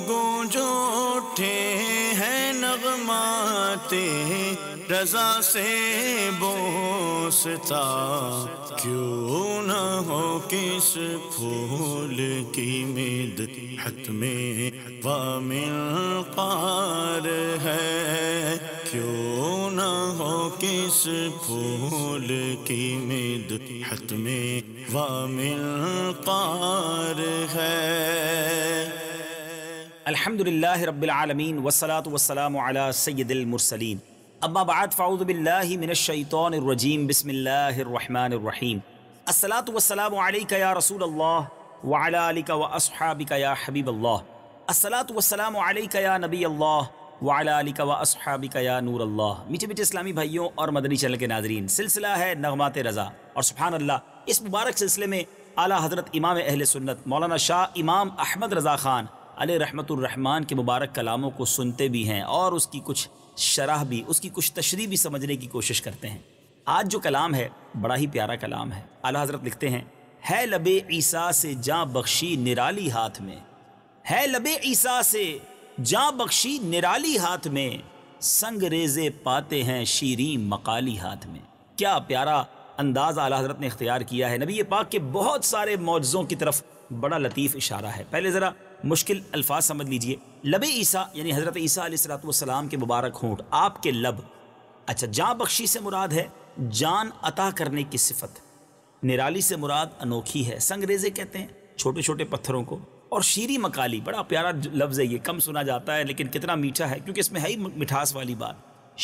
گونج اٹھے ہیں نغمات رضا سے بوستا، کیوں نہ ہو کس پھول کی مدحت میں وامنقار ہے، کیوں نہ ہو کس پھول کی مدحت میں وامنقار ہے۔ الحمدللہ رب العالمین والصلاة والسلام علی سید المرسلین، اما بعد فاعوذ باللہ من الشیطان الرجیم، بسم اللہ الرحمن الرحیم۔ الصلاة والسلام علیک یا رسول اللہ وعلی آلک واصحابک یا حبیب اللہ، الصلاة والسلام علیک یا نبی اللہ وعلی آلک واصحابک یا نور اللہ۔ میٹھے میٹھے اسلامی بھائیوں اور مدنی چینل کے ناظرین، سلسلہ ہے نغمات رضا، اور سبحان اللہ اس مبارک سلسلے میں اعلیٰ حضرت امام اہل سنت مولانا شاہ امام احمد رضا خان علیہ رحمت الرحمن کے مبارک کلاموں کو سنتے بھی ہیں اور اس کی کچھ شرح بھی، اس کی کچھ تشریح بھی سمجھنے کی کوشش کرتے ہیں۔ آج جو کلام ہے بڑا ہی پیارا کلام ہے۔ اعلیٰ حضرت لکھتے ہیں، ہے لب عیسیٰ سے جاں بخشی نرالی ہاتھ میں، ہے لب عیسیٰ سے جاں بخشی نرالی ہاتھ میں، سنگ ریزے پاتے ہیں شیریں مقالی ہاتھ میں۔ کیا پیارا انداز اعلیٰ حضرت نے اختیار کیا ہے۔ نبی پاک کے بہت سارے معجزوں کی طرف بڑا لطیف اشارہ ہے۔ پہلے ذرا مشکل الفاظ سمجھ لیجئے۔ لب عیسیٰ یعنی حضرت عیسیٰ علیہ السلام کے مبارک ہونٹ، آپ کے لب۔ اچھا، جاں بخشی سے مراد ہے جان عطا کرنے کی صفت، نرالی سے مراد انوکھی ہے، سنگ ریزے کہتے ہیں چھوٹے چھوٹے پتھروں کو، اور شیریں مقالی بڑا پیارا لفظ ہے، یہ کم سنا جاتا ہے لیکن کتنا میٹھا ہے، کیونکہ اس میں ہے ہی مٹھاس والی بات۔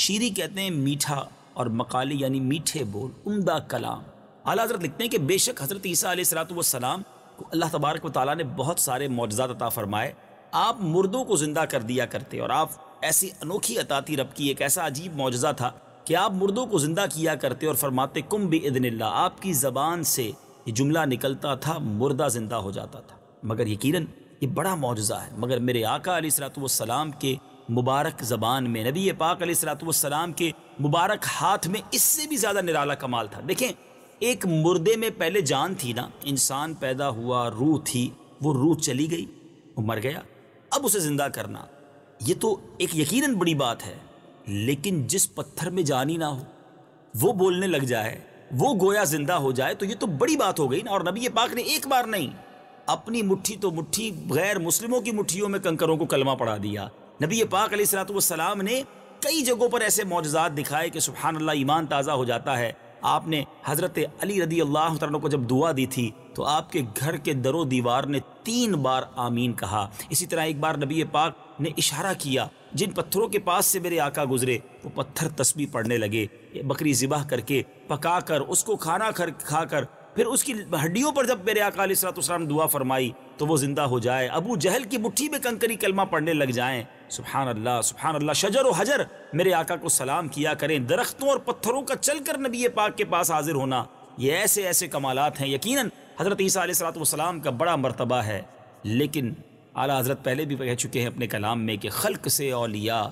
شیریں کہتے ہیں میٹھا، اور مقالی یعنی میٹھے بول، عمدہ کلام۔ اعلیٰ حضرت لکھتے ہیں کہ بے شک حضرت عیسیٰ علیہ السلام کو اللہ تبارک و تعالیٰ نے بہت سارے معجزات عطا فرمائے۔ آپ مردوں کو زندہ کر دیا کرتے، اور آپ ایسی انوکھی عطا تھی رب کی، ایک ایسا عجیب معجزہ تھا کہ آپ مردوں کو زندہ کیا کرتے اور فرماتے کم بإذن اللہ، آپ کی زبان سے یہ جملہ نکلتا تھا، مردہ زندہ ہو جاتا تھا۔ مگر یقیناً یہ بڑا معجزہ ہے، مگر میرے آقا علیہ السلام کے مبارک زبان میں، نبی پاک علیہ السلام کے مبارک ہاتھ میں اس سے بھی زیادہ نرالا کمال تھا۔ دیکھیں، ایک مردے میں پہلے جان تھی نا، انسان پیدا ہوا، روح تھی، وہ روح چلی گئی، وہ مر گیا، اب اسے زندہ کرنا یہ تو ایک یقیناً بڑی بات ہے۔ لیکن جس پتھر میں جان ہی نہ ہو، وہ بولنے لگ جائے، وہ گویا زندہ ہو جائے، تو یہ تو بڑی بات ہو گئی نا۔ اور نبی پاک نے ایک بار نہیں، اپنی مٹھی تو مٹھی غیر مسلموں کی مٹھیوں میں کنکروں کو کلمہ پڑھا دیا۔ نبی پاک علیہ السلام نے کئی جگہوں پر ایسے معجزات دکھائے کہ سبحان اللہ ایمان تازہ ہو جاتا ہے۔ آپ نے حضرت علی رضی اللہ عنہ کو جب دعا دی تھی تو آپ کے گھر کے در و دیوار نے 3 بار آمین کہا۔ اسی طرح ایک بار نبی پاک نے اشارہ کیا، جن پتھروں کے پاس سے میرے آقا گزرے وہ پتھر تسبیح پڑھنے لگے، بکری ذبح کر کے پکا کر اس کو کھانا کھا کر پھر اس کی ہڈیوں پر جب میرے آقا علیہ السلام نے دعا فرمائی تو وہ زندہ ہو جائے، ابو جہل کی مٹھی میں کنکری کلمہ پڑھنے لگ جائیں۔ سبحان اللہ سبحان اللہ، شجر و حجر میرے آقا کو سلام کیا کریں، درختوں اور پتھروں کا چل کر نبی پاک کے پاس حاضر ہونا، یہ ایسے ایسے کمالات ہیں۔ یقیناً حضرت عیسیٰ علیہ السلام کا بڑا مرتبہ ہے، لیکن اعلیٰ حضرت پہلے بھی کہہ چکے ہیں اپنے کلام میں کہ خلق سے اولیاء،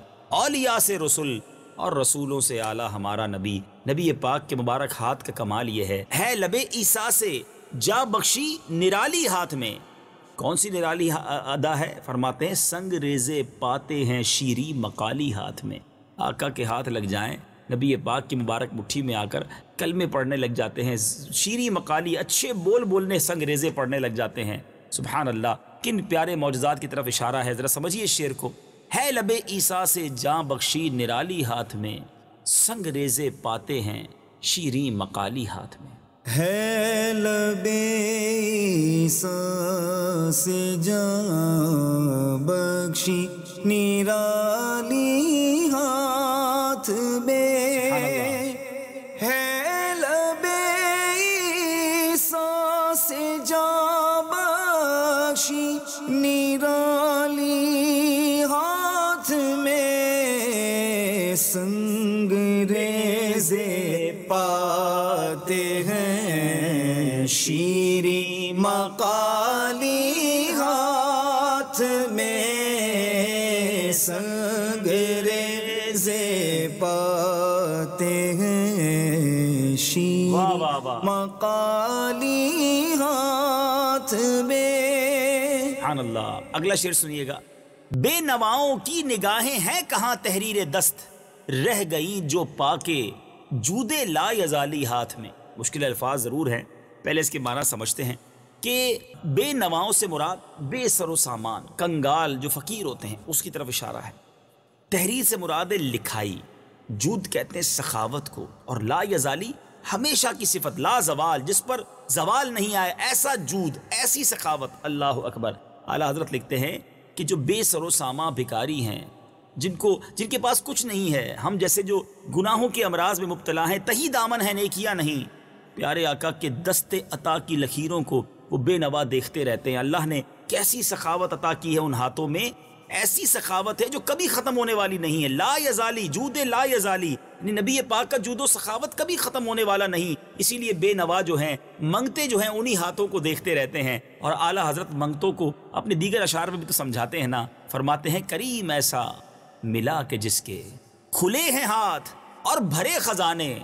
اولیاء سے رسول، اور رسولوں سے اعلیٰ ہمارا نبی۔ نبی پاک کے مبارک ہاتھ کا کمال یہ ہے لب عیسیٰ سے جا بخشی نرالی ہاتھ میں۔ کون سی نرالی ادا ہے؟ فرماتے ہیں سنگ ریزے پاتے ہیں شیریں مقالی ہاتھ میں۔ آقا کے ہاتھ لگ جائیں، نبی پاک کی مبارک مٹھی میں آ کر کلمے پڑھنے لگ جاتے ہیں، شیریں مقالی اچھے بول بولنے، سنگ ریزے پڑھنے لگ جاتے ہیں۔ سبحان اللہ، کن پیارے معجزات کی طرف اشارہ ہے، ذرا سمجھیے اس شعر کو۔ ہے لب عیسیٰ سے جاں بخشی نرالی ہاتھ میں، سنگ ریزے پاتے ہیں شیریں مقالی ہاتھ میں۔ ہے لب عیسیٰ سے جاں بخشی نرالی ہاتھ میں، ہے لب عیسیٰ سے جاں بخشی نرالی ہاتھ میں، سنگ ریزے پاتے ہیں شیریں مقالی ہاتھ میں، سنگ ریزے پاتے ہیں شیریں مقالی ہاتھ میں۔ سبحان اللہ۔ اگلا شعر سنیے گا، بے نواؤں کی نگاہیں ہیں کہاں تحریر دست، رہ گئیں جو پاکے جودے لا یزالی ہاتھ میں۔ مشکل الفاظ ضرور ہیں، پہلے اس کے معنی سمجھتے ہیں کہ بے نواؤں سے مراد بے سر و سامان، کنگال جو فقیر ہوتے ہیں اس کی طرف اشارہ ہے۔ تحریر سے مراد ہے لکھائی، جود کہتے ہیں سخاوت کو، اور لا یزالی ہمیشہ کی صفت، لا زوال، جس پر زوال نہیں آئے، ایسا جود، ایسی سخاوت۔ اللہ اکبر۔ اعلیٰ حضرت لکھتے ہیں کہ جو بے سر و سامان بھکاری ہیں، جن کے پاس کچھ نہیں ہے، ہم جیسے جو گناہوں کے امراض میں مبتلا ہیں، تہی دامن ہے نیکیاں نہیں، پیارے آقا کے دستے عطا کی لکیروں کو وہ بے نوا دیکھتے رہتے ہیں۔ اللہ نے کیسی سخاوت عطا کی ہے ان ہاتھوں میں، ایسی سخاوت ہے جو کبھی ختم ہونے والی نہیں ہے۔ لا یزالی، جود لا یزالی، یعنی نبی پاک کا جود و سخاوت کبھی ختم ہونے والا نہیں۔ اسی لیے بے نوا جو ہیں، منگتے جو ہیں، انہی ہاتھوں کو دیکھتے رہتے ہیں۔ اور اعلیٰ حضرت منگتوں کو اپنے دیگر اشعار میں بھی تو سمجھاتے ہیں نا، فرماتے ہیں کریم ایسا ملا کہ جس کے کھلے ہیں ہاتھ اور بھرے خزانے،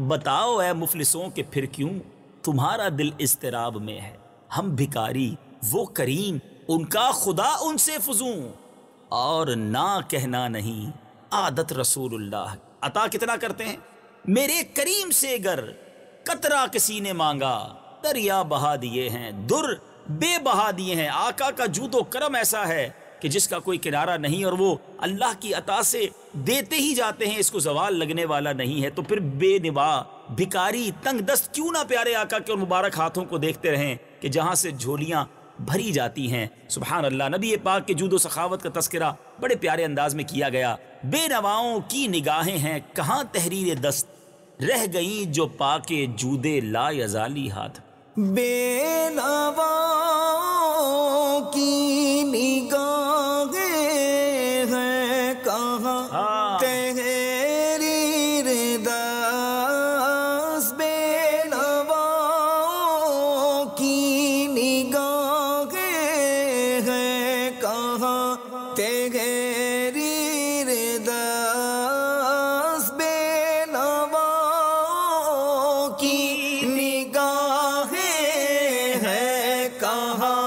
بتاؤ اے مفلسوں کہ پھر کیوں تمہارا دل اضطراب میں ہے۔ ہم بھکاری، وہ کریم، ان کا خدا ان سے فزوں، اور نہ کہنا نہیں عادت رسول اللہ۔ عطا کتنا کرتے ہیں؟ میرے کریم سے گر قطرہ کسی نے مانگا، دریا بہا دیے ہیں، در بے بہا دیے ہیں۔ آقا کا جود و کرم ایسا ہے کہ جس کا کوئی کنارہ نہیں، اور وہ اللہ کی عطا سے دیتے ہی جاتے ہیں، اس کو زوال لگنے والا نہیں ہے۔ تو پھر بے نوا، بھکاری، تنگ دست کیوں نہ پیارے آقا کے اور مبارک ہاتھوں کو دیکھتے رہیں کہ جہاں سے جھولیاں بھری جاتی ہیں۔ سبحان اللہ۔ نبی پاک کے جود و سخاوت کا تذکرہ بڑے پیارے انداز میں کیا گیا۔ بے نواؤں کی نگاہیں ہیں کہاں تحریر دست، رہ گئیں جو پاکے جودے لا یزالی ہاتھ۔ بے نواؤں کی نگاہیں ہیں کہاں تحریر دست، بے نواؤں کی نگاہیں ہیں کہاں تحریر دست، بے نواؤں کی نگاہیں ہیں کہاں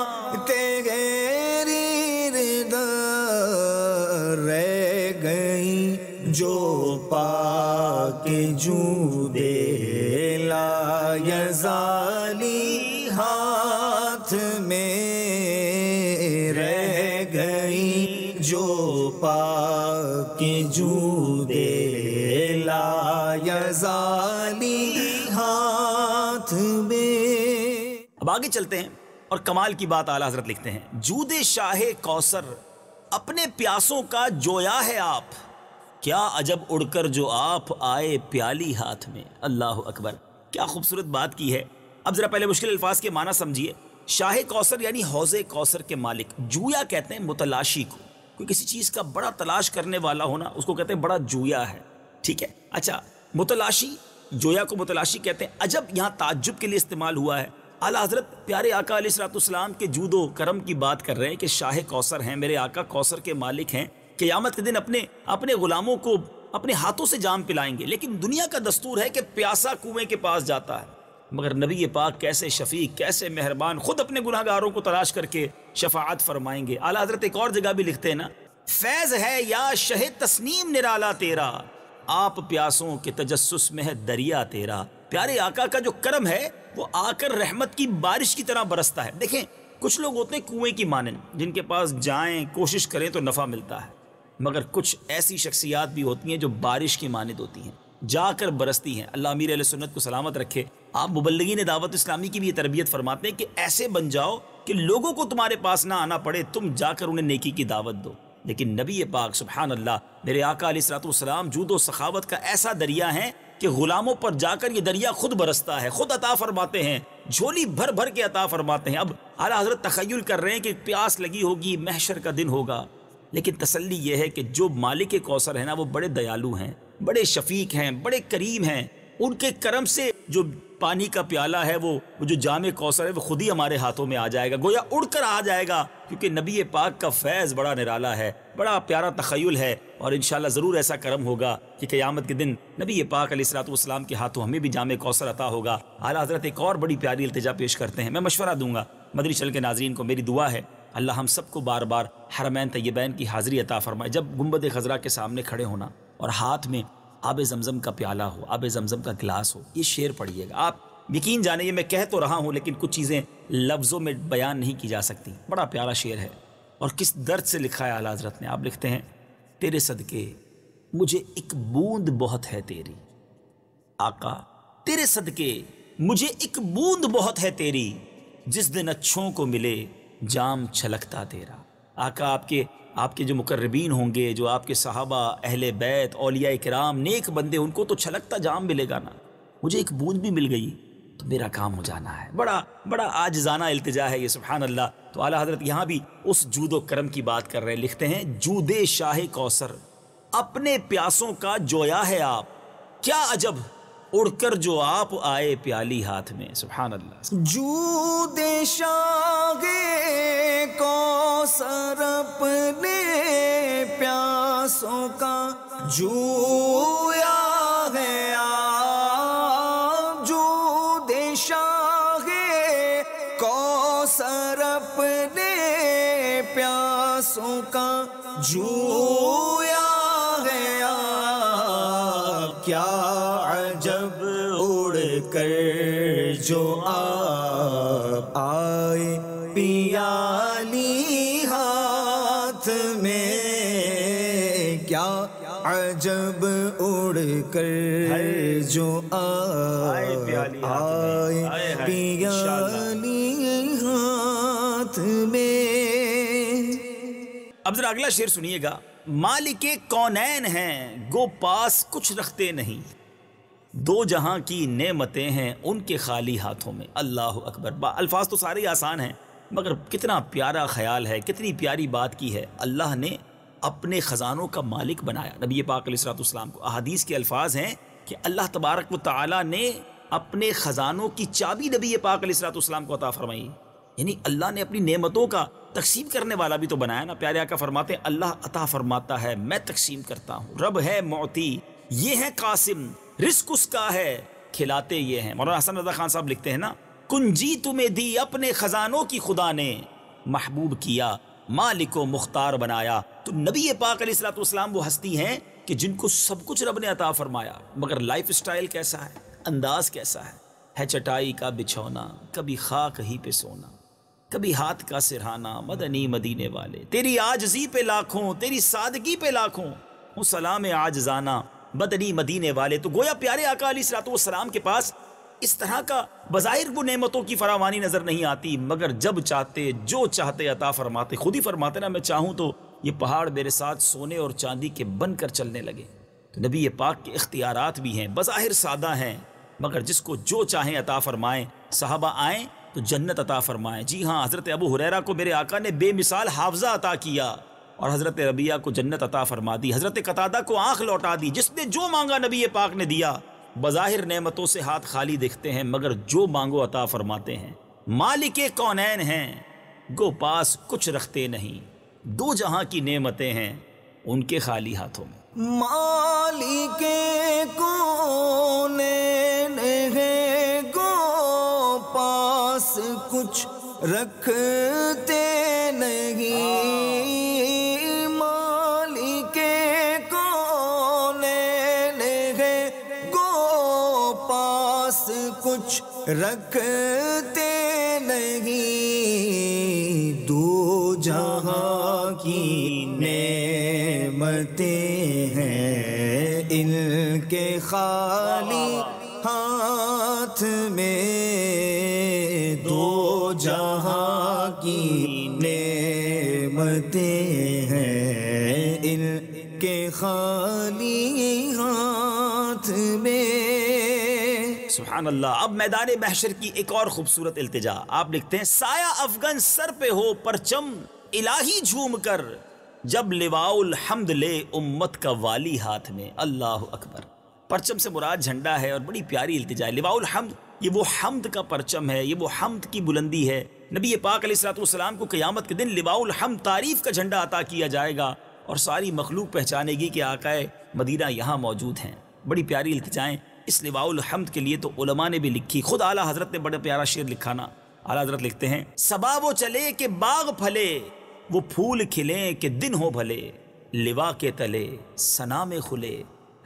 تحریر دست، رہ گئی جو پاک جود لا یزالی ہاتھ میں، رہ گئی جو پاک جود لا یزالی ہاتھ میں۔ اب آگے چلتے ہیں اور کمال کی بات اعلیٰ حضرت لکھتے ہیں، جود شاہ کوثر اپنے پیاسوں کا جویا ہے آپ، کیا عجب اڑ کر جو آپ آئے پیالی ہاتھ میں۔ اللہ اکبر، کیا خوبصورت بات کی ہے۔ اب ذرا پہلے مشکل الفاظ کے معنی سمجھیے۔ شاہ کوثر یعنی حوض کوثر کے مالک۔ جویا کہتے ہیں متلاشی کو، کوئی کسی چیز کا بڑا تلاش کرنے والا ہونا، اس کو کہتے ہیں بڑا جویا ہے، ٹھیک ہے۔ اچھا، متلاشی، جویا کو متلاشی کہتے ہیں۔ عجب یہاں تعجب کے لیے استعمال ہوا ہے۔ اعلیٰ حضرت پیارے آقا علیہ الصلوۃ والسلام کے جود و کرم کی بات کر رہے ہیں کہ شاہ کوثر ہیں، میرے آقا کوثر کے مالک ہیں، قیامت کے دن اپنے غلاموں کو اپنے ہاتھوں سے جام پلائیں گے۔ لیکن دنیا کا دستور ہے کہ پیاسا کنویں کے پاس جاتا ہے، مگر نبی پاک کیسے شفیق، کیسے مہربان، خود اپنے گناہ گاروں کو تلاش کر کے شفاعت فرمائیں گے۔ اعلیٰ حضرت ایک اور جگہ بھی لکھتے ہیں نا، فیض ہے یا شہ تسنیم نرالا تیرا، آپ پیاسوں کے تجسس میں ہے دریا تیرا۔ پیارے آقا کا جو کرم ہے وہ آ کر رحمت کی بارش کی طرح برستا ہے۔ دیکھیں، کچھ لوگ ہوتے ہیں کنویں کی مانند، جن کے پاس جائیں کوشش کریں تو نفع ملتا ہے، مگر کچھ ایسی شخصیات بھی ہوتی ہیں جو بارش کی مانند ہوتی ہیں، جا کر برستی ہیں۔ اللہ امیر اہل سنت کو سلامت رکھے۔ آپ مبلغین دعوت اسلامی کی بھی یہ تربیت فرماتے ہیں کہ ایسے بن جاؤ کہ لوگوں کو تمہارے پاس نہ آنا پڑے، تم جا کر انہیں نیکی کی دعوت دو۔ لیکن نبی پاک سبحان اللہ، میرے آقا علیہ الصلوۃ والسلام جود و سخاوت کا ایسا دریا ہے کہ غلاموں پر جا کر یہ دریا خود برستا ہے، خود عطا فرماتے ہیں، جھولی بھر بھر کے عطا فرماتے ہیں۔ اب اعلیٰ حضرت تخیل کر رہے ہیں کہ پیاس لگی ہوگی، محشر کا دن ہوگا، لیکن تسلی یہ ہے کہ جو مالک کوثر ہے نا، وہ بڑے دیالو ہیں، بڑے شفیق ہیں، بڑے کریم ہیں۔ ان کے کرم سے جو پانی کا پیالہ ہے، وہ جو جام کوثر ہے، وہ خود ہی ہمارے ہاتھوں میں آ جائے گا، گویا اڑ کر آ جائے گا، کیونکہ نبی پاک کا فیض بڑا نرالا ہے، بڑا پیارا تخیل ہے، اور انشاءاللہ ضرور ایسا کرم ہوگا کہ قیامت کے دن نبی پاک علیہ الصلوۃ والسلام کے ہاتھوں ہمیں بھی جام کوثر عطا ہوگا۔ اعلیٰ حضرت ایک اور بڑی پیاری التجا پیش کرتے ہیں، میں مشورہ دوں گا مدنی چینل کے ناظرین کو، میری دعا ہے اللہ ہم سب کو بار بار حرمین طیبین کی حاضری عطا فرمائے. جب گنبد خضرا کے سامنے کھڑے ہونا اور ہاتھ میں آب زمزم کا پیالہ ہو، آب زمزم کا گلاس ہو، یہ شعر پڑھیے گا. آپ یقین جانیں یہ میں کہہ تو رہا ہوں لیکن کچھ چیزیں لفظوں میں بیان نہیں کی جا سکتی. بڑا پیارا شعر ہے اور کس درد سے لکھا ہے اعلیٰ حضرت نے. آپ لکھتے ہیں تیرے صدقے مجھے ایک بوند بہت ہے تیری. آقا تیرے صدقے مجھے ایک بوند بہت ہے تیری، جس دن اچھوں کو ملے جام چھلکتا تیرا. آقا آپ کے جو مقربین ہوں گے، جو آپ کے صحابہ، اہل بیت، اولیاء کرام، نیک بندے، ان کو تو چھلکتا جام ملے گا نا. مجھے ایک بوند بھی مل گئی تو میرا کام ہو جانا ہے. بڑا عاجزانہ التجا ہے یہ، سبحان اللہ. تو اعلیٰ حضرت یہاں بھی اس جود و کرم کی بات کر رہے ہیں. لکھتے ہیں جود شاہ کوثر اپنے پیاسوں کا جویا ہے آپ، کیا عجب اڑ کر جو آپ آئے پیالی ہاتھ میں. سبحان اللہ. جود شاہ کوثر اپنے پیاسوں کا جویا ہے آپ. جود شاہ کوثر اپنے پیاسوں کا جویا ہے آپ. کیا عجب اڑ کر جو آپ آئے پیالی ہاتھ میں. کیا عجب اڑ کر جو آئے پیالی ہاتھ میں. اب ذرا اگلا شعر سنیے گا. مالک کونین ہیں گو پاس کچھ رکھتے نہیں، دو جہاں کی نعمتیں ہیں ان کے خالی ہاتھوں میں. اللہ اکبر. الفاظ تو سارے آسان ہیں مگر کتنا پیارا خیال ہے، کتنی پیاری بات کی ہے. اللہ نے اپنے خزانوں کا مالک بنایا نبی پاک علیہ الصلوۃ والسلام کو. احادیث کے الفاظ ہیں کہ اللہ تبارک و تعالی نے اپنے خزانوں کی چابی نبی پاک علیہ الصلوۃ والسلام کو عطا فرمائی. یعنی اللہ نے اپنی نعمتوں کا تقسیم کرنے والا بھی تو بنایا نا. پیارے آقا فرماتے ہیں اللہ عطا فرماتا ہے، میں تقسیم کرتا ہوں. رب ہے معطی، یہ ہے قاسم، رزق اس کا ہے، کھلاتے یہ ہیں. مولانا حسن رضا خان صاحب لکھتے ہیں نا کنجی تمہیں دی اپنے خزانوں کی خدا نے، محبوب کیا مالک و مختار بنایا. تو نبی پاک علیہ الصلوۃ والسلام وہ ہستی ہیں کہ جن کو سب کچھ رب نے عطا فرمایا، مگر لائف اسٹائل کیسا ہے، انداز کیسا ہے چٹائی کا بچھونا، کبھی خاک ہی پہ سونا، کبھی ہاتھ کا سرہانا، مدنی مدینے والے تیری عاجزی پہ لاکھوں، تیری سادگی پہ لاکھوں، وہ سلام عاجزانہ مدنی مدینے والے. تو گویا پیارے آقا علیہ الصلوۃ والسلام کے پاس اس طرح کا بظاہر وہ نعمتوں کی فراوانی نظر نہیں آتی، مگر جب چاہتے جو چاہتے عطا فرماتے. خود ہی فرماتے نا میں چاہوں تو یہ پہاڑ میرے ساتھ سونے اور چاندی کے بن کر چلنے لگے. تو نبی پاک کے اختیارات بھی ہیں، بظاہر سادہ ہیں مگر جس کو جو چاہیں عطا فرمائیں. صحابہ آئیں تو جنت عطا فرمائیں. جی ہاں، حضرت ابو ہریرہ کو میرے آقا نے بے مثال حافظہ عطا کیا اور حضرت ربیعہ کو جنت عطا فرما دی. حضرت قتادہ کو آنکھ لوٹا دی. جس نے جو مانگا نبی پاک نے دیا. بظاہر نعمتوں سے ہاتھ خالی دکھتے ہیں مگر جو مانگو عطا فرماتے ہیں. مالک کونین ہیں گو پاس کچھ رکھتے نہیں، دو جہاں کی نعمتیں ہیں ان کے خالی ہاتھوں میں. مالک کونین ہیں گو پاس کچھ رکھتے نہیں. مالک کونین ہیں گو پاس کچھ رکھتے نہیں، دو جہاں کی نعمتیں ہیں ان کے خالی ہاتھ میں. دو جہاں کی نعمتیں ہیں ان کے خالی ہاتھ میں. سبحان اللہ. اب میدان محشر کی ایک اور خوبصورت التجا. آپ لکھتے ہیں سایہ افغن سر پہ ہو پرچم الہی جھوم کر، جب لواء الحمد لے امت کا والی ہاتھ میں. اللہ اکبر. پرچم سے مراد جھنڈا ہے اور بڑی پیاری التجا ہے. لواء الحمد یہ وہ حمد کا پرچم ہے، یہ وہ حمد کی بلندی ہے. نبی پاک علیہ الصلوۃ والسلام کو قیامت کے دن لواء الحمد تعریف کا جھنڈا عطا کیا جائے گا اور ساری مخلوق پہچانے گی کہ آقا مدینہ یہاں موجود ہیں. بڑی پیاری التجائیں. اس لواء الحمد کے لیے تو علماء نے بھی لکھی. خود اعلیٰ حضرت نے بڑا پیارا شعر لکھا نا اعلیٰ حضرت لکھتے ہیں صبا وہ چلے کہ باغ پھلے، وہ پھول کھلیں کہ دن ہو بھلے، لوا کے تلے ثنا میں کھلے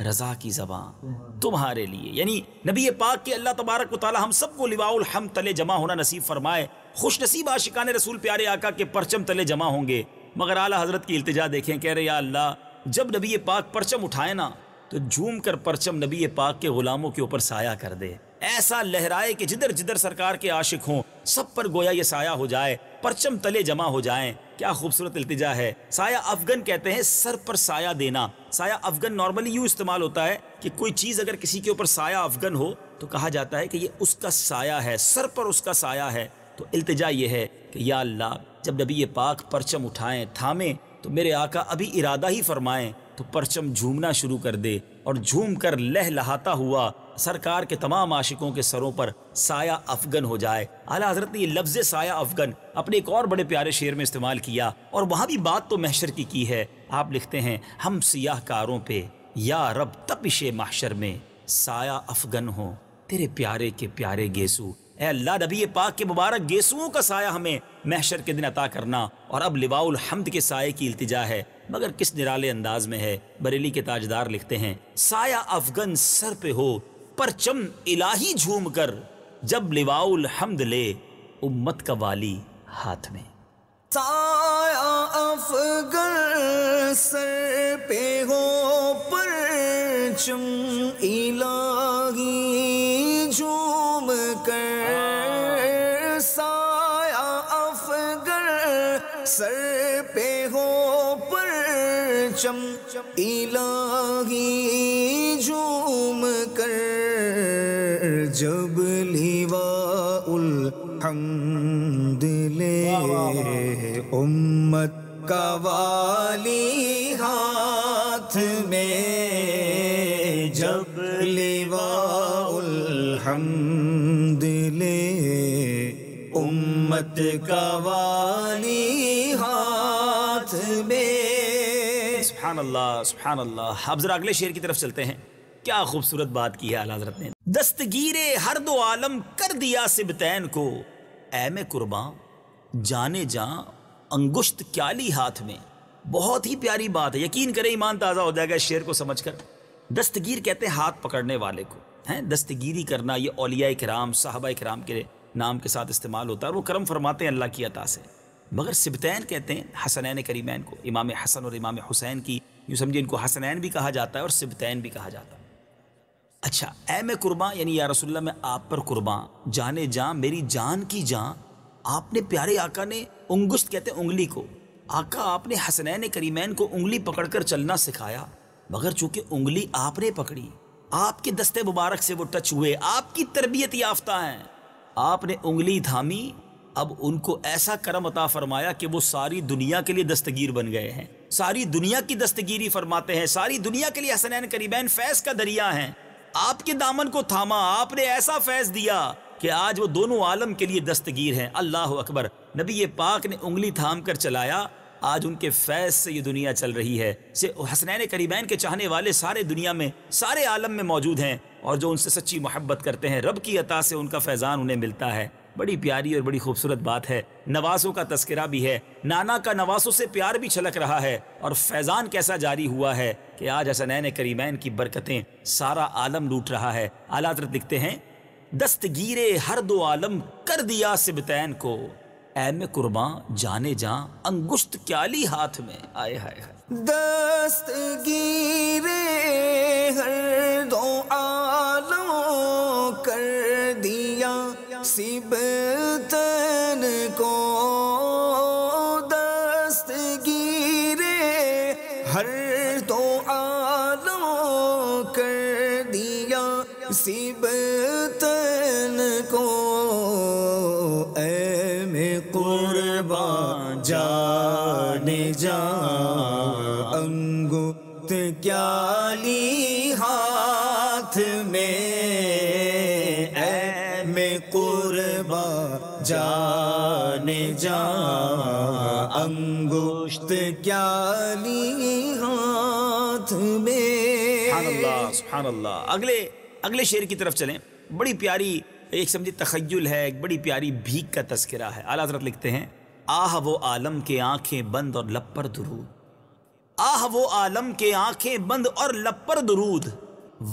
رضا کی زبان تمہارے لیے. یعنی نبی پاک کے اللہ تبارک و تعالی ہم سب کو لواء الحمد تلے جمع ہونا نصیب فرمائے. خوش نصیب عاشقان رسول پیارے آقا کے پرچم تلے جمع ہوں گے. مگر اعلیٰ حضرت کی التجا دیکھیں، کہہ رہے یا اللہ جب نبی پاک پرچم اٹھائے نا تو جھوم کر پرچم نبی پاک کے غلاموں کے اوپر سایہ کر دے، ایسا لہرائے کہ جدھر جدھر سرکار کے عاشق ہوں سب پر گویا یہ سایہ ہو جائے، پرچم تلے جمع ہو جائیں. کیا خوبصورت التجا ہے. سایہ افغن کہتے ہیں سر پر سایہ دینا. سایہ افغن نارملی یوں استعمال ہوتا ہے کہ کوئی چیز اگر کسی کے اوپر سایہ افغن ہو تو کہا جاتا ہے کہ یہ اس کا سایہ ہے، سر پر اس کا سایہ ہے. تو التجا یہ ہے کہ یا اللہ جب نبی پاک پرچم اٹھائیں تھامیں تو میرے آقا ابھی ارادہ ہی فرمائیں تو پرچم جھومنا شروع کر دے اور جھوم کر لہلہاتا ہوا سرکار کے تمام عاشقوں کے سروں پر سایہ افغن ہو جائے. اعلیٰ حضرت نے یہ لفظ سایہ افغن اپنے ایک اور بڑے پیارے شعر میں استعمال کیا اور وہاں بھی بات تو محشر کی ہے. آپ لکھتے ہیں ہم سیاہ کاروں پہ یا رب تپش محشر میں سایہ افغن ہو تیرے پیارے کے پیارے گیسو. اے اللہ نبی پاک کے مبارک گیسوؤں کا سایہ ہمیں محشر کے دن عطا کرنا. اور اب لواء الحمد کے سائے کی التجا ہے مگر کس نرالے انداز میں ہے. بریلی کے تاجدار لکھتے ہیں سایہ افغن سر پہ ہو پرچم الہی جھوم کر، جب لواء الحمد لے امت کا والی ہاتھ میں. سایہ افغن سر پہ ہو پرچم الہی جھوم کر، سایہ افغن سر پہ ہو پرچم الہی جھوم کر، جب لواء الحمد لے امت کا والی ہاتھ میں، جب لواء الحمد لے امت کا والی ہاتھ میں. سبحان اللہ سبحان اللہ. اب ذرا اگلے شعر کی طرف چلتے ہیں. کیا خوبصورت بات کی ہے اعلیٰ حضرت نے. دستگیر ہر دو عالم کر دیا سبتین کو، اے میں قرباں جانے جاں انگشت کیالی ہاتھ میں. بہت ہی پیاری بات ہے. یقین کریں ایمان تازہ ہو جائے گا اس شعر کو سمجھ کر. دستگیر کہتے ہیں ہاتھ پکڑنے والے کو. دستگیری کرنا یہ اولیاء کرام صحابہ کرام کے نام کے ساتھ استعمال ہوتا ہے اور وہ کرم فرماتے ہیں اللہ کی عطا سے. مگر سبتین کہتے ہیں حسنین کریمین کو، امام حسن اور امام حسین کی. یوں سمجھے ان کو حسنین بھی کہا جاتا ہے اور سبتین بھی کہا جاتا ہے. اچھا اے میں قرباں یعنی یا رسول اللہ میں آپ پر قرباں، جانے جاں میری جان کی جان. آپ نے پیارے آقا نے انگشت کہتے ہیں انگلی کو. آقا آپ نے حسنین کریمین کو انگلی پکڑ کر چلنا سکھایا، مگر چونکہ انگلی آپ نے پکڑی، آپ کے دستے مبارک سے وہ ٹچ ہوئے، آپ کی تربیت یافتہ ہیں، آپ نے انگلی تھامی. اب ان کو ایسا کرم عطا فرمایا کہ وہ ساری دنیا کے لیے دستگیر بن گئے ہیں، ساری دنیا کی دستگیری فرماتے ہیں، ساری دنیا کے لیے حسنین کریمین فیض کا دریا ہیں. آپ کے دامن کو تھاما، آپ نے ایسا فیض دیا کہ آج وہ دونوں عالم کے لیے دستگیر ہیں. اللہ اکبر. نبی پاک نے انگلی تھام کر چلایا، آج ان کے فیض سے یہ دنیا چل رہی ہے. حسنین کریمین کے چاہنے والے سارے دنیا میں سارے عالم میں موجود ہیں اور جو ان سے سچی محبت کرتے ہیں رب کی عطا سے ان کا فیضان انہیں ملتا ہے. بڑی پیاری اور بڑی خوبصورت بات ہے. نواسوں کا تذکرہ بھی ہے، نانا کا نواسوں سے پیار بھی چھلک رہا ہے اور فیضان کیسا جاری ہوا ہے کہ آج حسنین کریمین کی برکتیں سارا عالم لوٹ رہا ہے. اعلیٰ حضرت لکھتے ہیں دستگیر ہر دو عالم کر دیا سبتین کو، اے میں قرباں جانے جاں انگشت کیالی ہاتھ میں. آئے ہائے ہائے. دستگیر ہر دو عالم کر دیا سبتین کو، دستگیر ہر دو عالم کر دیا سبتین کو، اے میں قرباں جانے جاں انگشت کیالی ہاتھ میں، اے میں قرباں جانے جاں انگشت کیالی ہاتھ میں. سبحان اللہ سبحان اللہ. اگلے شعر کی طرف چلیں. بڑی پیاری ایک سمجھے تخیل ہے، ایک بڑی پیاری بھیک کا تذکرہ ہے۔ اعلیٰ حضرت لکھتے ہیں آہ وہ عالم کے آنکھیں بند اور لب پر درود، آہ وہ عالم کے آنکھیں بند اور لب پر درود،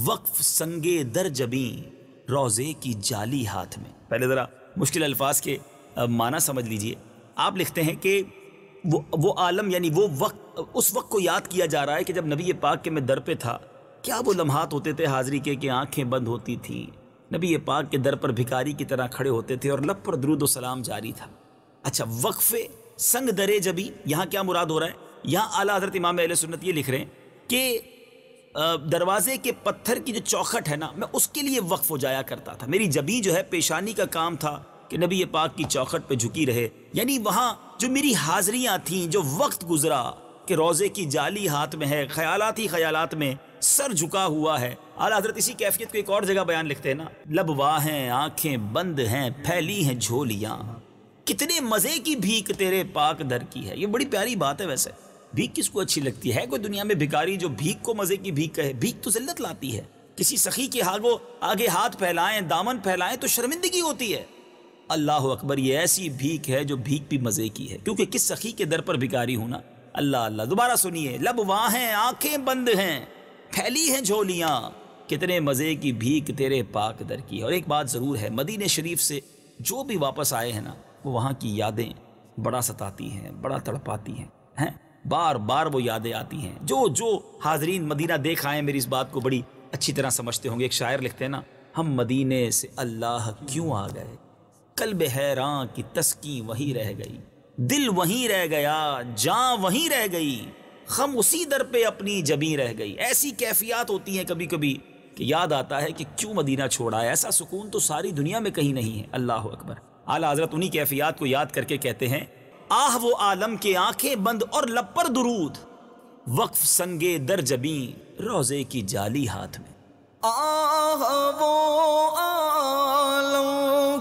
وقف سنگے در جبیں روزے کی جالی ہاتھ میں۔ پہلے ذرا مشکل الفاظ کے معنی سمجھ لیجئے۔ آپ لکھتے ہیں کہ وہ عالم یعنی وہ وقت، اس وقت کو یاد کیا جا رہا ہے کہ جب نبی پاک کے میں در پہ تھا، کیا وہ لمحات ہوتے تھے حاضری کے کہ آنکھیں بند ہوتی تھیں، نبی پاک کے در پر بھکاری کی طرح کھڑے ہوتے تھے اور لب پر درود و سلام جاری تھا۔ اچھا، وقف سنگ درے جبی، یہاں کیا مراد ہو رہا ہے؟ یہاں اعلیٰ حضرت امام اہل سنت یہ لکھ رہے ہیں کہ دروازے کے پتھر کی جو چوکھٹ ہے نا، میں اس کے لیے وقف ہو جایا کرتا تھا، میری جبیں جو ہے پیشانی کا کام تھا کہ نبی پاک کی چوکھٹ پہ جھکی رہے، یعنی وہاں جو میری حاضریاں تھیں، جو وقت گزرا کہ روزے کی جالی ہاتھ میں ہے، خیالات ہی خیالات میں سر جھکا ہوا ہے۔ اعلیٰ حضرت اسی کیفیت کو ایک اور جگہ بیان لکھتے ہیں نا، لب واہ ہیں آنکھیں بند ہیں پھیلی ہیں جھولیاں، کتنے مزے کی بھیک تیرے پاک در کی ہے۔ یہ بڑی پیاری بات ہے۔ ویسے بھیک کس کو اچھی لگتی ہے؟ کوئی دنیا میں بھکاری جو بھیک کو مزے کی بھیک کہے؟ بھیک تو ذلت لاتی ہے۔ کسی سخی کے آگے ہاتھ پھیلائیں، دامن پھیلائیں تو شرمندگی ہوتی ہے۔ اللہ اکبر، یہ ایسی بھیک ہے جو بھیک بھی مزے کی ہے، کیونکہ کس سخی کے در پر بھکاری ہونا۔ اللہ اللہ، دوبارہ سنیے، لب واہ ہیں آنکھیں بند ہیں پھیلی ہیں جھولیاں، کتنے مزے کی بھیک تیرے پاک در کی ہے۔ اور ایک بات ضرور ہے، مدینہ شریف سے جو بھی واپس آئے ہیں نا، وہ وہاں کی یادیں بڑا ستاتی ہیں، بڑا تڑپاتی ہیں، بار بار وہ یادیں آتی ہیں۔ جو حاضرین مدینہ دیکھ آئے میری اس بات کو بڑی اچھی طرح سمجھتے ہوں گے۔ ایک شاعر لکھتے ہیں نا، ہم مدینے سے اللہ کیوں آ گئے، قلب حیراں کی تسکین وہی رہ گئی، دل وہیں رہ گیا جاں وہیں رہ گئی، خم اسی در پہ اپنی جبیں رہ گئی۔ ایسی کیفیات ہوتی ہیں کبھی کبھی کہ یاد آتا ہے کہ کیوں مدینہ چھوڑا ہے۔ ایسا سکون تو ساری دنیا میں کہیں نہیں ہے۔ اللہ اکبر۔ اعلیٰ حضرت انہی کیفیات کو یاد کر کے کہتے ہیں، آہ وہ عالم کے آنکھیں بند اور لب پر درود، وقف سنگے در جبیں روزے کی جالی ہاتھ میں۔ آہ وہ عالم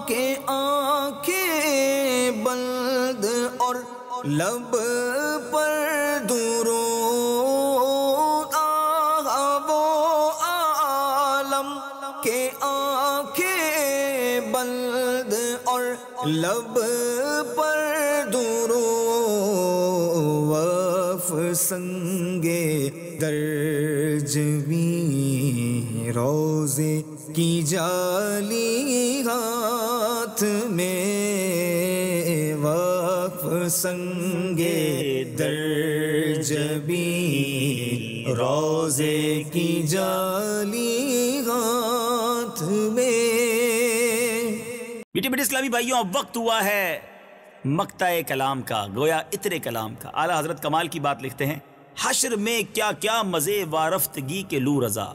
کے آنکھیں بند اور لب پر درود، آہ وہ عالم کے آنکھیں بند اور لب پر درود، وقف سنگے در جبیں روزے کی جالی ہاتھ میں، وقف سنگے در جبیں روزے کی جالی ہاتھ میں۔ بیٹے اسلامی بھائیوں، اب وقت ہوا ہے مقطع کلام کا، گویا عطر کلام کا۔ اعلیٰ حضرت کمال کی بات لکھتے ہیں، حشر میں کیا کیا مزے وارفتگی کے لوں رضا،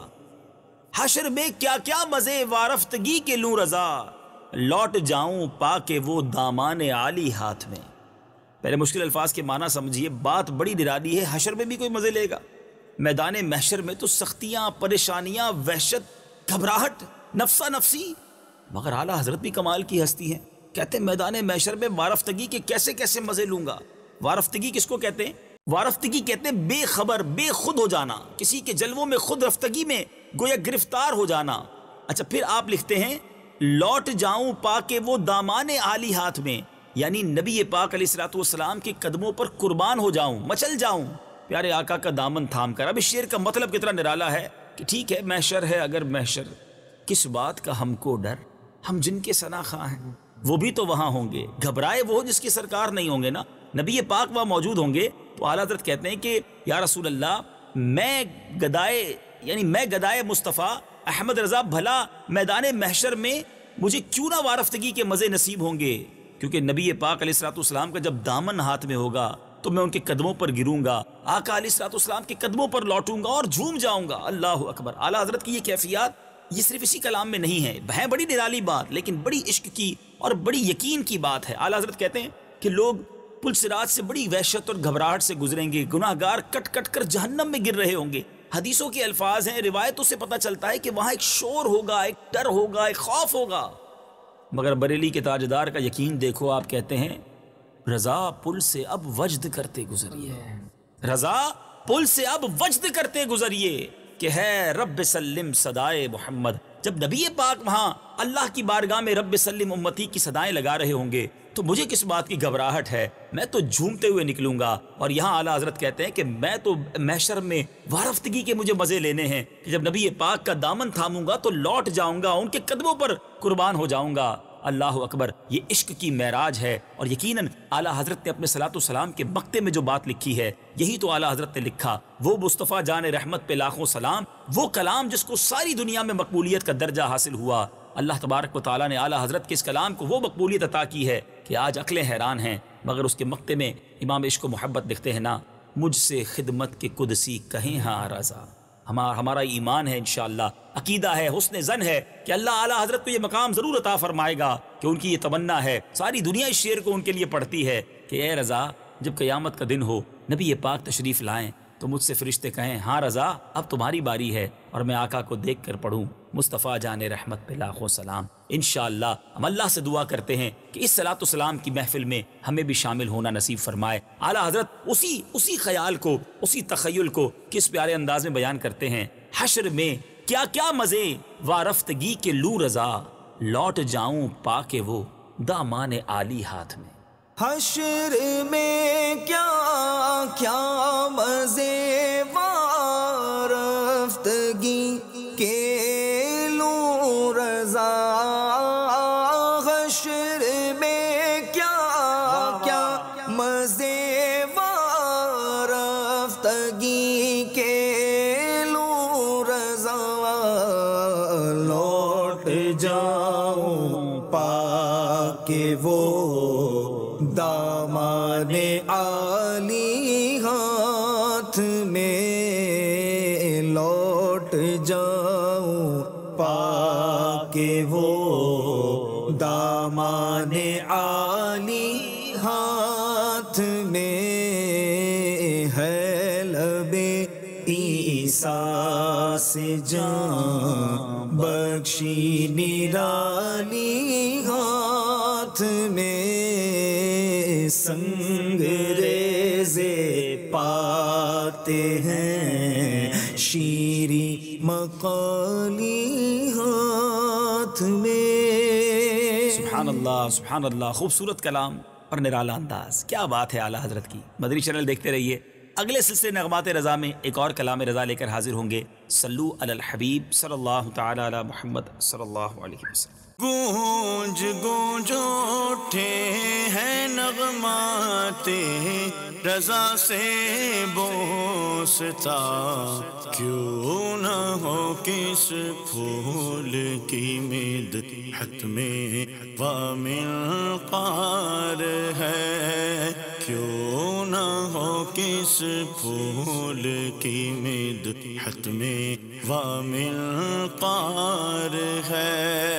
حشر میں کیا کیا مزے وارفتگی کے لوں رضا، لوٹ جاؤں پا کے وہ دامان عالی ہاتھ میں۔ پہلے مشکل الفاظ کے معنی سمجھیے، بات بڑی نرالی ہے۔ حشر میں بھی کوئی مزے لے گا؟ میدان محشر میں تو سختیاں، پریشانیاں، وحشت، گھبراہٹ، نفسا نفسی، مگر اعلیٰ حضرت بھی کمال کی ہستی ہیں، کہتے ہیں میدان محشر میں وارفتگی کے کیسے کیسے مزے لوں گا۔ وارفتگی کس کو کہتے ہیں؟ وارفتگی کہتے ہیں بے خبر، بے خود ہو جانا، کسی کے جلووں میں خود رفتگی میں گویا گرفتار ہو جانا۔ اچھا، پھر آپ لکھتے ہیں لوٹ جاؤں پا کے وہ دامان عالی ہاتھ میں، یعنی نبی پاک علیہ الصلوۃ والسلام کے قدموں پر قربان ہو جاؤں، مچل جاؤں پیارے آقا کا دامن تھام کر۔ اب اس شعر کا مطلب کتنا نرالا ہے کہ ٹھیک ہے محشر ہے، اگر محشر کس بات کا ہم کو ڈر، ہم جن کے ثنا خواں ہیں وہ بھی تو وہاں ہوں گے، گھبرائے وہ جس کی سرکار نہیں ہوں گے نا، نبی پاک وہاں موجود ہوں گے۔ تو اعلیٰ حضرت کہتے ہیں کہ یا رسول اللہ، میں گدائے مصطفیٰ احمد رضا بھلا میدان محشر میں مجھے کیوں نہ وارفتگی کے مزے نصیب ہوں گے، کیونکہ نبی پاک علیہ الصلوۃ والسلام کا جب دامن ہاتھ میں ہوگا تو میں ان کے قدموں پر گروں گا، آقا علیہ الصلوۃ والسلام کے قدموں پر لوٹوں گا اور جھوم جاؤں گا۔ اللہ اکبر۔ اعلیٰ حضرت کی یہ کیفیات یہ صرف اسی کلام میں نہیں ہے بڑی نرالی بات، لیکن بڑی عشق کی اور بڑی یقین کی بات ہے۔ اعلیٰ حضرت کہتے ہیں کہ لوگ پل صراط سے بڑی وحشت اور گھبراہٹ سے گزریں گے، گناہ گار کٹ کٹ کر جہنم میں گر رہے ہوں گے۔ حدیثوں کے الفاظ ہیں، روایتوں سے پتہ چلتا ہے کہ وہاں ایک شور ہوگا، ایک ڈر ہوگا، ایک خوف ہوگا، مگر بریلی کے تاجدار کا یقین دیکھو۔ آپ کہتے ہیں رضا پل سے اب وجد کرتے گزریے، رضا پل سے اب وجد کرتے گزریے، کہ ہے رب سلم صدائے محمد جب نبی پاک وہاں اللہ کی بارگاہ میں رب سلم امتی کی صدائیں لگا رہے ہوں گے تو مجھے کس بات کی گھبراہٹ ہے؟ میں تو جھومتے ہوئے نکلوں گا۔ اور یہاں اعلیٰ حضرت کہتے ہیں کہ میں تو محشر میں وارفتگی کے مجھے مزے لینے ہیں کہ جب نبی پاک کا دامن تھاموں گا تو لوٹ جاؤں گا، ان کے قدموں پر قربان ہو جاؤں گا۔ اللہ اکبر، یہ عشق کی معراج ہے۔ اور یقیناً اعلیٰ حضرت نے اپنے صلاۃ والسلام کے مقطع میں جو بات لکھی ہے یہی تو اعلیٰ حضرت نے لکھا، وہ مصطفیٰ جان رحمت پہ لاکھوں سلام، وہ کلام جس کو ساری دنیا میں مقبولیت کا درجہ حاصل ہوا۔ اللہ تبارک و تعالیٰ نے اعلیٰ حضرت کے اس کلام کو وہ مقبولیت عطا کی ہے کہ آج عقلیں حیران ہیں، مگر اس کے مقطع میں امام عشق و محبت لکھتے ہیں نا، مجھ سے خدمت کے قدسی کہیں ہاں رضا۔ ہمارا ایمان ہے، انشاءاللہ عقیدہ ہے، حسن ظن ہے کہ اللہ اعلیٰ حضرت کو یہ مقام ضرور عطا فرمائے گا، کہ ان کی یہ تمنا ہے، ساری دنیا اس شعر کو ان کے لیے پڑھتی ہے کہ اے رضا، جب قیامت کا دن ہو، نبی پاک تشریف لائیں تو مجھ سے فرشتے کہیں ہاں رضا اب تمہاری باری ہے، اور میں آقا کو دیکھ کر پڑھوں مصطفیٰ جان رحمت پہ لاکھوں سلام۔ انشاءاللہ ہم اللہ سے دعا کرتے ہیں کہ اس صلاۃ والسلام کی محفل میں ہمیں بھی شامل ہونا نصیب فرمائے۔ اعلیٰ حضرت اسی خیال کو، اسی تخیل کو کس پیارے انداز میں بیان کرتے ہیں، حشر میں کیا کیا مزے وارفتگی کے لو رضا، لوٹ جاؤں پا کے وہ دامان عالی ہاتھ میں۔ حشر میں کیا کیا مزے وارفتگی کے لوں رضا، حشر میں کیا کیا مزے وارفتگی کے لوں رضا، لوٹ جاؤں پا کے وہ دامان عالی ہاتھ میں، لوٹ جاؤں پا کے وہ دامان عالی ہاتھ میں، ہے لب عیسیٰ سے جان بخشی نرالی ہاتھ میں، سنگ ریزے پاتے ہیں شیریں مقالی ہاتھ میں۔ سبحان اللہ، سبحان اللہ، خوبصورت کلام اور نرالا انداز، کیا بات ہے اعلیٰ حضرت کی۔ مدنی چینل دیکھتے رہیے، اگلے سلسلے نغمات رضا میں ایک اور کلام رضا لے کر حاضر ہوں گے۔ صلو علی الحبیب صلی اللہ تعالی علی محمد صلی اللہ علیہ وسلم۔ گونج گونج اٹھے ہیں نغمات رضا سے بوستا، کیوں نہ ہو کس پھول کی مدحت میں وامل قار ہے، کیوں نہ ہو کس پھول کی مدحت میں وامل قار ہے۔